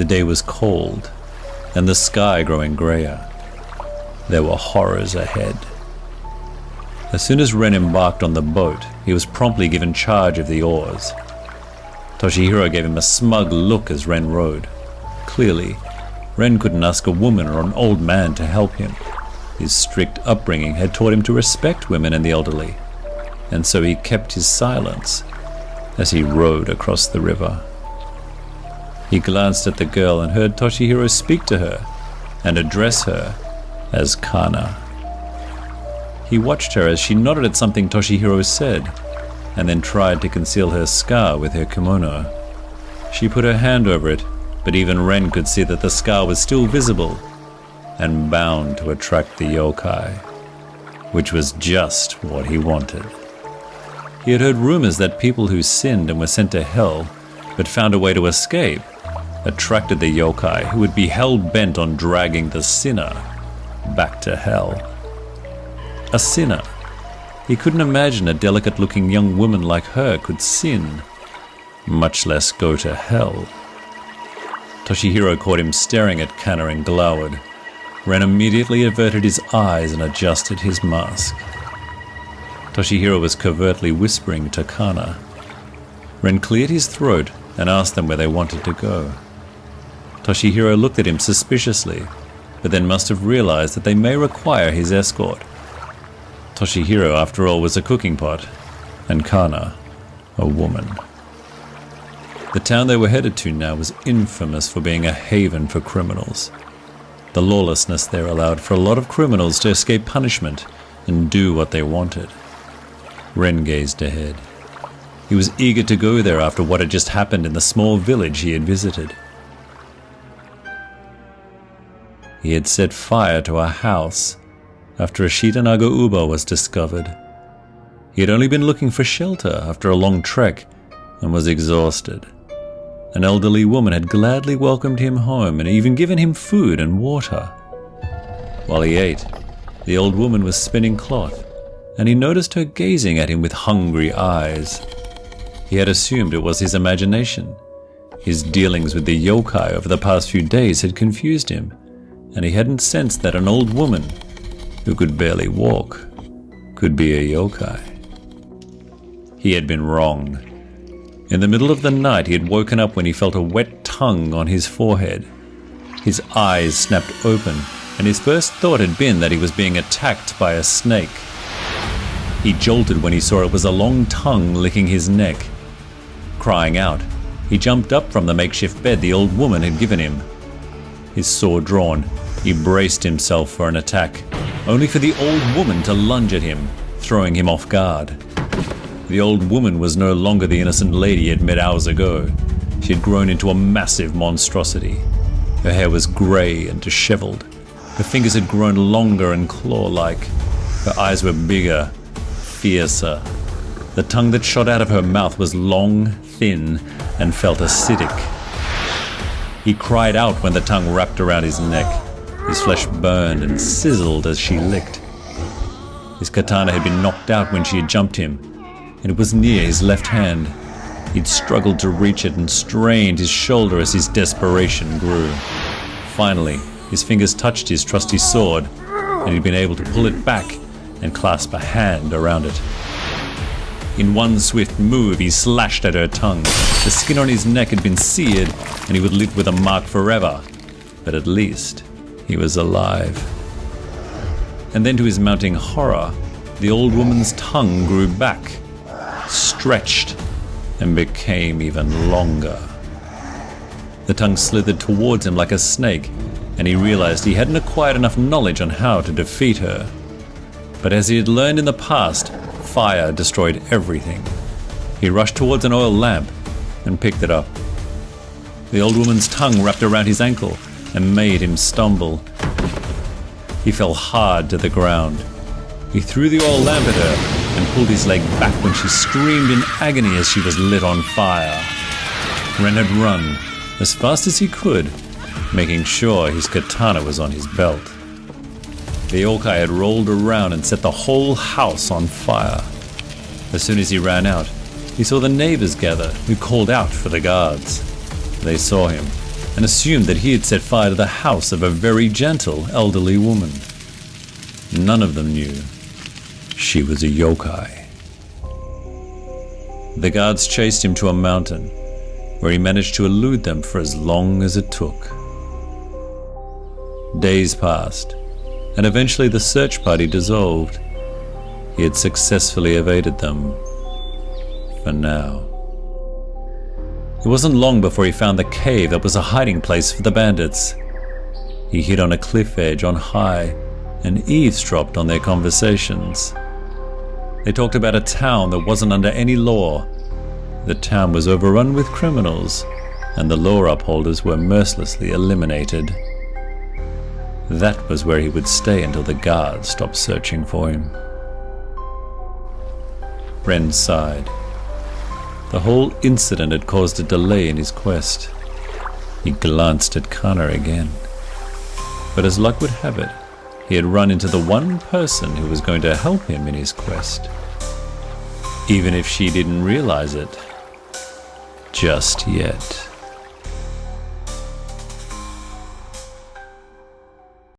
The day was cold, and the sky growing grayer. There were horrors ahead. As soon as Ren embarked on the boat, he was promptly given charge of the oars. Toshihiro gave him a smug look as Ren rowed. Clearly, Ren couldn't ask a woman or an old man to help him. His strict upbringing had taught him to respect women and the elderly, and so he kept his silence as he rowed across the river. He glanced at the girl and heard Toshihiro speak to her and address her as Kana. He watched her as she nodded at something Toshihiro said, and then tried to conceal her scar with her kimono. She put her hand over it, but even Ren could see that the scar was still visible and bound to attract the yokai, which was just what he wanted. He had heard rumors that people who sinned and were sent to hell, but found a way to escape, attracted the yokai who would be hell-bent on dragging the sinner back to hell. A sinner. He couldn't imagine a delicate-looking young woman like her could sin, much less go to hell. Toshihiro caught him staring at Kana and glowered. Ren immediately averted his eyes and adjusted his mask. Toshihiro was covertly whispering to Kana. Ren cleared his throat and asked them where they wanted to go. Toshihiro looked at him suspiciously, but then must have realized that they may require his escort. Toshihiro, after all, was a cooking pot, and Kana, a woman. The town they were headed to now was infamous for being a haven for criminals. The lawlessness there allowed for a lot of criminals to escape punishment and do what they wanted. Ren gazed ahead. He was eager to go there after what had just happened in the small village he had visited. He had set fire to a house after a Shitanaga Uba was discovered. He had only been looking for shelter after a long trek and was exhausted. An elderly woman had gladly welcomed him home and even given him food and water. While he ate, the old woman was spinning cloth, and he noticed her gazing at him with hungry eyes. He had assumed it was his imagination. His dealings with the yokai over the past few days had confused him, and he hadn't sensed that an old woman who could barely walk could be a yokai. He had been wrong. In the middle of the night, he had woken up when he felt a wet tongue on his forehead. His eyes snapped open, and his first thought had been that he was being attacked by a snake. He jolted when he saw it was a long tongue licking his neck. Crying out, he jumped up from the makeshift bed the old woman had given him. His sword drawn, he braced himself for an attack, only for the old woman to lunge at him, throwing him off guard. The old woman was no longer the innocent lady he had met hours ago. She had grown into a massive monstrosity. Her hair was grey and disheveled. Her fingers had grown longer and claw-like. Her eyes were bigger, fiercer. The tongue that shot out of her mouth was long, thin, and felt acidic. He cried out when the tongue wrapped around his neck. His flesh burned and sizzled as she licked. His katana had been knocked out when she had jumped him, and it was near his left hand. He'd struggled to reach it and strained his shoulder as his desperation grew. Finally, his fingers touched his trusty sword, and he'd been able to pull it back and clasp a hand around it. In one swift move, he slashed at her tongue. The skin on his neck had been seared, and he would live with a mark forever. But at least he was alive. And then to his mounting horror, the old woman's tongue grew back, stretched, and became even longer. The tongue slithered towards him like a snake, and he realized he hadn't acquired enough knowledge on how to defeat her. But as he had learned in the past, fire destroyed everything. He rushed towards an oil lamp and picked it up. The old woman's tongue wrapped around his ankle and made him stumble. He fell hard to the ground. He threw the oil lamp at her and pulled his leg back when she screamed in agony as she was lit on fire. Ren had run as fast as he could, making sure his katana was on his belt. The yokai had rolled around and set the whole house on fire. As soon as he ran out, he saw the neighbors gather, who called out for the guards. They saw him and assumed that he had set fire to the house of a very gentle elderly woman. None of them knew she was a yokai. The guards chased him to a mountain, where he managed to elude them for as long as it took. Days passed, and eventually the search party dissolved. He had successfully evaded them, for now. It wasn't long before he found the cave that was a hiding place for the bandits. He hid on a cliff edge on high and eavesdropped on their conversations. They talked about a town that wasn't under any law. The town was overrun with criminals, and the law upholders were mercilessly eliminated. That was where he would stay until the guards stopped searching for him. Ren sighed. The whole incident had caused a delay in his quest. He glanced at Kana again. But as luck would have it, he had run into the one person who was going to help him in his quest. Even if she didn't realize it just yet.